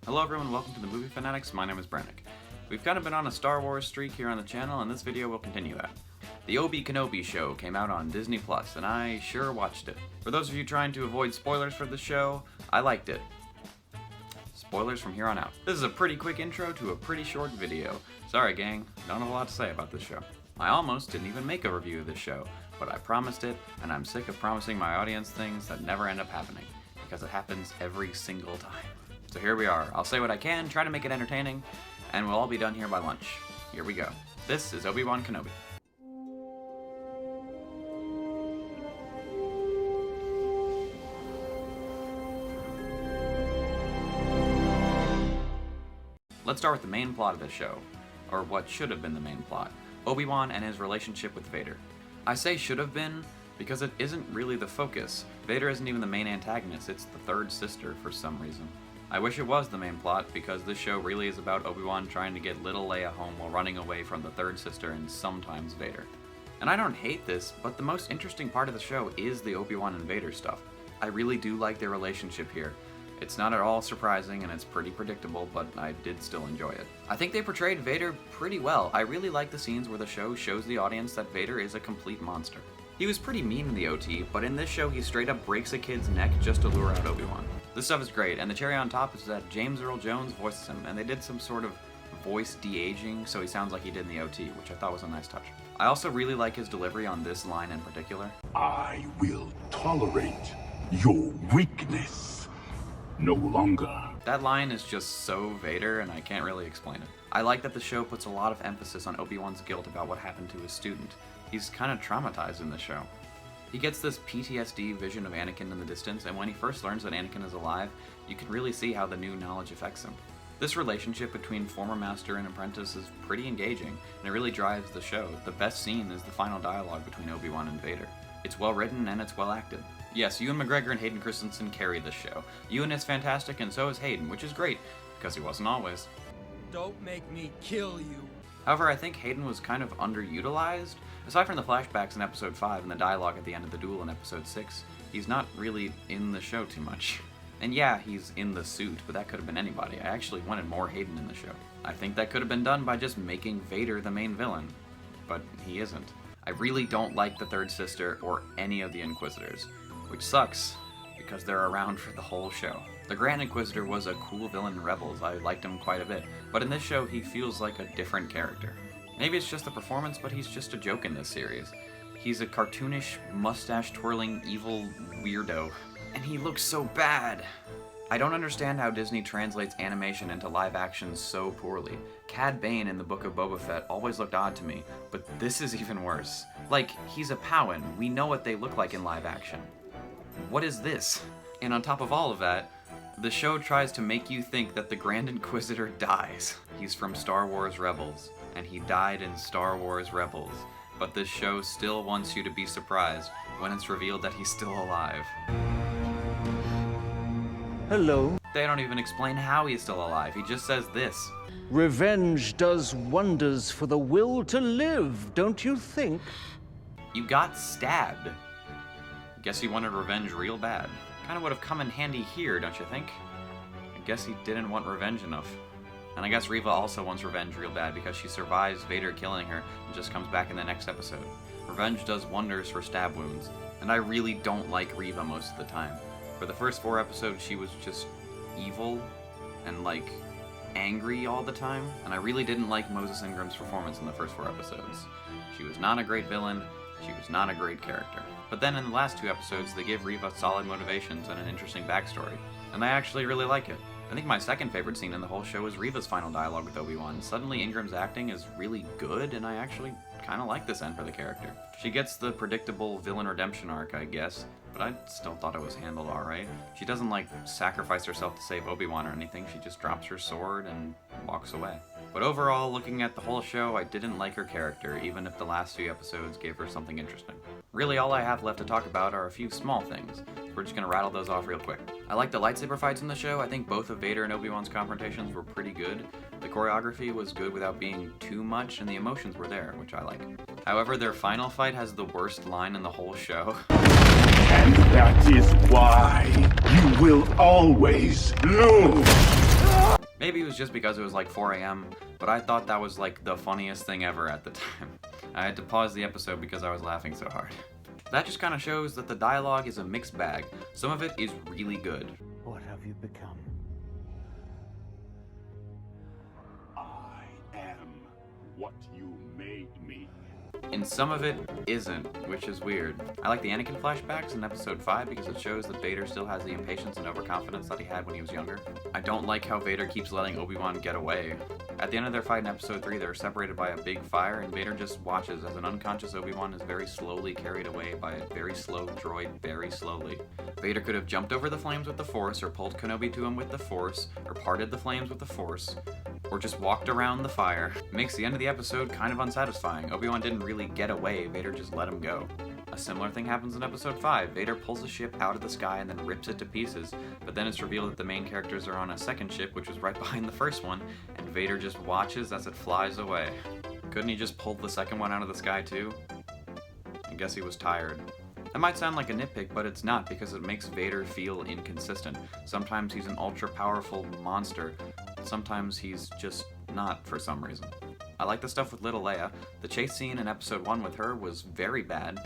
Hello everyone, welcome to the Movie Fanatics. My name is Brannick. We've kind of been on a Star Wars streak here on the channel, and this video will continue that. The Kenobi show came out on Disney+, and I sure watched it. For those of you trying to avoid spoilers for the show, I liked it. Spoilers from here on out. This is a pretty quick intro to a pretty short video. Sorry gang, don't have a lot to say about this show. I almost didn't even make a review of this show, but I promised it, and I'm sick of promising my audience things that never end up happening, because it happens every single time. So here we are. I'll say what I can, try to make it entertaining, and we'll all be done here by lunch. Here we go. This is Obi-Wan Kenobi. Let's start with the main plot of this show, or what should have been the main plot. Obi-Wan and his relationship with Vader. I say should have been because it isn't really the focus. Vader isn't even the main antagonist, it's the third sister for some reason. I wish it was the main plot, because this show really is about Obi-Wan trying to get little Leia home while running away from the third sister and sometimes Vader. And I don't hate this, but the most interesting part of the show is the Obi-Wan and Vader stuff. I really do like their relationship here. It's not at all surprising and it's pretty predictable, but I did still enjoy it. I think they portrayed Vader pretty well. I really like the scenes where the show shows the audience that Vader is a complete monster. He was pretty mean in the OT, but in this show he straight up breaks a kid's neck just to lure out Obi-Wan. This stuff is great, and the cherry on top is that James Earl Jones voices him, and they did some sort of voice de-aging so he sounds like he did in the OT, which I thought was a nice touch. I also really like his delivery on this line in particular. I will tolerate your weakness no longer. That line is just so Vader, and I can't really explain it. I like that the show puts a lot of emphasis on Obi-Wan's guilt about what happened to his student. He's kind of traumatized in the show. He gets this PTSD vision of Anakin in the distance, and when he first learns that Anakin is alive, you can really see how the new knowledge affects him. This relationship between former master and apprentice is pretty engaging, and it really drives the show. The best scene is the final dialogue between Obi-Wan and Vader. It's well written and it's well acted. Yes, Ewan McGregor and Hayden Christensen carry this show. Ewan is fantastic and so is Hayden, which is great, because he wasn't always. Don't make me kill you. However, I think Hayden was kind of underutilized. Aside from the flashbacks in episode 5 and the dialogue at the end of the duel in episode 6, he's not really in the show too much. And yeah, he's in the suit, but that could have been anybody. I actually wanted more Hayden in the show. I think that could have been done by just making Vader the main villain, but he isn't. I really don't like the third sister or any of the Inquisitors, which sucks, because they're around for the whole show. The Grand Inquisitor was a cool villain in Rebels, I liked him quite a bit, but in this show he feels like a different character. Maybe it's just the performance, but he's just a joke in this series. He's a cartoonish, mustache-twirling, evil weirdo, and he looks so bad. I don't understand how Disney translates animation into live action so poorly. Cad Bane in the Book of Boba Fett always looked odd to me, but this is even worse. Like, he's a Powin, we know what they look like in live action. What is this? And on top of all of that, the show tries to make you think that the Grand Inquisitor dies. He's from Star Wars Rebels, and he died in Star Wars Rebels. But this show still wants you to be surprised when it's revealed that he's still alive. Hello. They don't even explain how he's still alive, he just says this. Revenge does wonders for the will to live, don't you think? You got stabbed. Guess he wanted revenge real bad. Kinda would have come in handy here, don't you think? I guess he didn't want revenge enough. And I guess Reva also wants revenge real bad because she survives Vader killing her and just comes back in the next episode. Revenge does wonders for stab wounds, and I really don't like Reva most of the time. For the first 4 episodes, she was just evil and like angry all the time, and I really didn't like Moses Ingram's performance in the first 4 episodes. She was not a great villain, she was not a great character. But then in the last 2 episodes, they give Reva solid motivations and an interesting backstory, and I actually really like it. I think my second favorite scene in the whole show is Reva's final dialogue with Obi-Wan. Suddenly Ingram's acting is really good, and I actually kind of like this end for the character. She gets the predictable villain redemption arc, I guess, but I still thought it was handled alright. She doesn't like sacrifice herself to save Obi-Wan or anything, she just drops her sword and walks away. But overall, looking at the whole show, I didn't like her character, even if the last few episodes gave her something interesting. Really, all I have left to talk about are a few small things. We're just gonna rattle those off real quick. I like the lightsaber fights in the show. I think both of Vader and Obi-Wan's confrontations were pretty good. The choreography was good without being too much, and the emotions were there, which I like. However, their final fight has the worst line in the whole show. And that is why you will always lose. Maybe it was just because it was like 4 a.m., but I thought that was like the funniest thing ever at the time. I had to pause the episode because I was laughing so hard. That just kind of shows that the dialogue is a mixed bag. Some of it is really good. What have you become? I am what you made me. And some of it isn't, which is weird. I like the Anakin flashbacks in episode 5 because it shows that Vader still has the impatience and overconfidence that he had when he was younger. I don't like how Vader keeps letting Obi-Wan get away. At the end of their fight in episode 3, they're separated by a big fire, and Vader just watches as an unconscious Obi-Wan is very slowly carried away by a very slow droid very slowly. Vader could have jumped over the flames with the Force, or pulled Kenobi to him with the Force, or parted the flames with the Force, or just walked around the fire. It makes the end of the episode kind of unsatisfying. Obi-Wan didn't really get away, Vader just let him go. A similar thing happens in episode 5. Vader pulls a ship out of the sky and then rips it to pieces, but then it's revealed that the main characters are on a second ship, which was right behind the first one, and Vader just watches as it flies away. Couldn't he just pull the second one out of the sky too? I guess he was tired. That might sound like a nitpick, but it's not, because it makes Vader feel inconsistent. Sometimes he's an ultra-powerful monster, sometimes he's just not for some reason. I like the stuff with little Leia. The chase scene in episode 1 with her was very bad.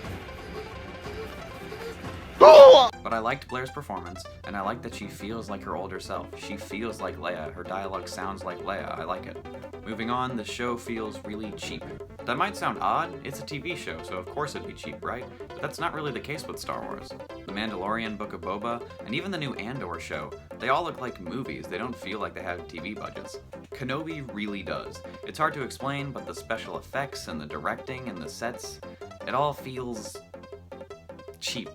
But I liked Blair's performance, and I like that she feels like her older self. She feels like Leia. Her dialogue sounds like Leia. I like it. Moving on, the show feels really cheap. That might sound odd. It's a TV show, so of course it'd be cheap, right? But that's not really the case with Star Wars. The Mandalorian, Book of Boba, and even the new Andor show, they all look like movies. They don't feel like they have TV budgets. Kenobi really does. It's hard to explain, but the special effects and the directing and the sets, it all feels cheap.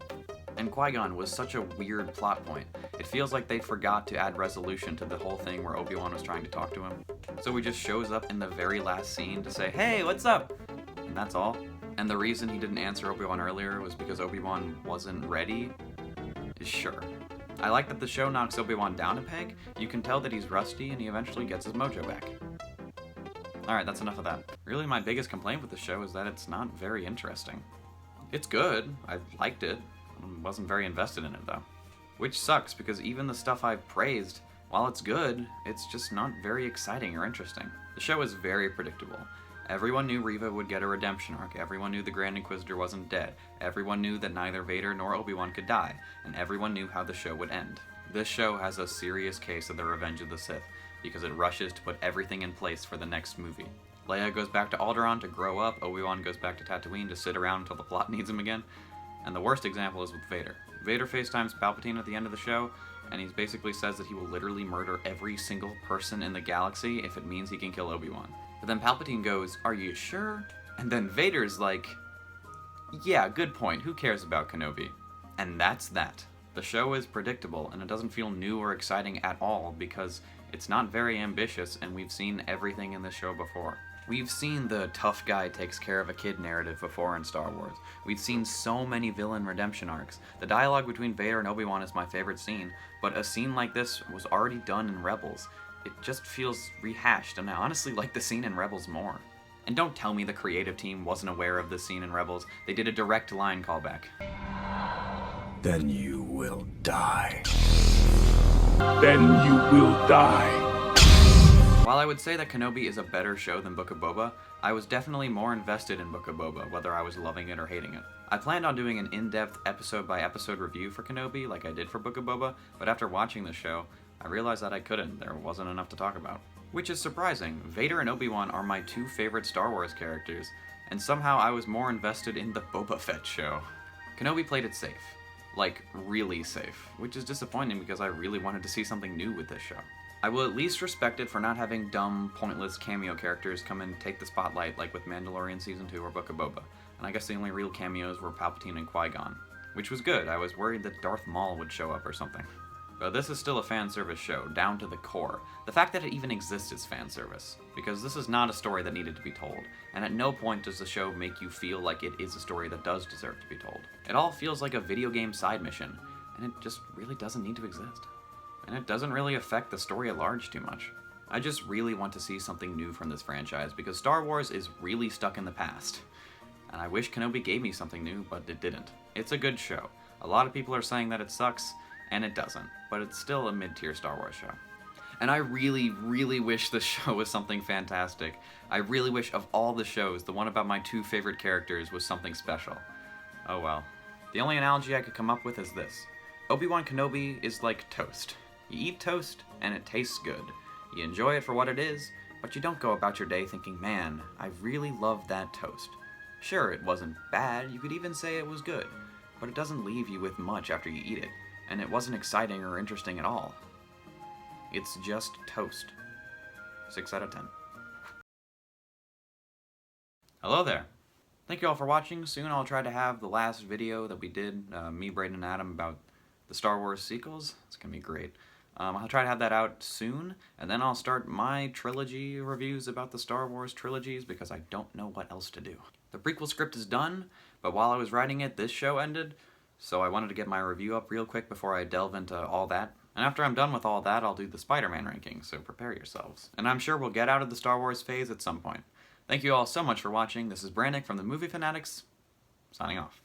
And Qui-Gon was such a weird plot point. It feels like they forgot to add resolution to the whole thing where Obi-Wan was trying to talk to him. So he just shows up in the very last scene to say, "Hey, what's up?" And that's all. And the reason he didn't answer Obi-Wan earlier was because Obi-Wan wasn't ready? Sure. I like that the show knocks Obi-Wan down a peg. You can tell that he's rusty and he eventually gets his mojo back. Alright, that's enough of that. Really, my biggest complaint with the show is that it's not very interesting. It's good. I liked it. Wasn't very invested in it though. Which sucks, because even the stuff I've praised, while it's good, it's just not very exciting or interesting. The show is very predictable. Everyone knew Reva would get a redemption arc, everyone knew the Grand Inquisitor wasn't dead, everyone knew that neither Vader nor Obi-Wan could die, and everyone knew how the show would end. This show has a serious case of the Revenge of the Sith, because it rushes to put everything in place for the next movie. Leia goes back to Alderaan to grow up, Obi-Wan goes back to Tatooine to sit around until the plot needs him again. And the worst example is with Vader. Vader FaceTimes Palpatine at the end of the show, and he basically says that he will literally murder every single person in the galaxy if it means he can kill Obi-Wan. But then Palpatine goes, "Are you sure?" And then Vader's like, "Yeah, good point. Who cares about Kenobi?" And that's that. The show is predictable, and it doesn't feel new or exciting at all because it's not very ambitious, and we've seen everything in this show before. We've seen the tough guy takes care of a kid narrative before in Star Wars. We've seen so many villain redemption arcs. The dialogue between Vader and Obi-Wan is my favorite scene, but a scene like this was already done in Rebels. It just feels rehashed, and I honestly like the scene in Rebels more. And don't tell me the creative team wasn't aware of this scene in Rebels. They did a direct line callback. Then you will die. Then you will die. While I would say that Kenobi is a better show than Book of Boba, I was definitely more invested in Book of Boba, whether I was loving it or hating it. I planned on doing an in-depth episode-by-episode review for Kenobi, like I did for Book of Boba, but after watching the show, I realized that I couldn't. There wasn't enough to talk about. Which is surprising. Vader and Obi-Wan are my two favorite Star Wars characters, and somehow I was more invested in the Boba Fett show. Kenobi played it safe. Like, really safe. Which is disappointing because I really wanted to see something new with this show. I will at least respect it for not having dumb, pointless cameo characters come and take the spotlight like with Mandalorian Season 2 or Book of Boba. And I guess the only real cameos were Palpatine and Qui-Gon. Which was good. I was worried that Darth Maul would show up or something. But this is still a fan service show, down to the core. The fact that it even exists is fan service. Because this is not a story that needed to be told. And at no point does the show make you feel like it is a story that does deserve to be told. It all feels like a video game side mission. And it just really doesn't need to exist. And it doesn't really affect the story at large too much. I just really want to see something new from this franchise because Star Wars is really stuck in the past. And I wish Kenobi gave me something new, but it didn't. It's a good show. A lot of people are saying that it sucks, and it doesn't. But it's still a mid-tier Star Wars show. And I really, really wish this show was something fantastic. I really wish of all the shows, the one about my two favorite characters was something special. Oh well. The only analogy I could come up with is this. Obi-Wan Kenobi is like toast. You eat toast, and it tastes good. You enjoy it for what it is, but you don't go about your day thinking, man, I really love that toast. Sure, it wasn't bad, you could even say it was good, but it doesn't leave you with much after you eat it, and it wasn't exciting or interesting at all. It's just toast. 6 out of 10. Hello there. Thank you all for watching. Soon I'll try to have the last video that we did, me, Braden, and Adam, about the Star Wars sequels. It's gonna be great. I'll try to have that out soon, and then I'll start my trilogy reviews about the Star Wars trilogies because I don't know what else to do. The prequel script is done, but while I was writing it, this show ended, so I wanted to get my review up real quick before I delve into all that. And after I'm done with all that, I'll do the Spider-Man rankings, so prepare yourselves. And I'm sure we'll get out of the Star Wars phase at some point. Thank you all so much for watching. This is Brannick from the Movie Fanatics, signing off.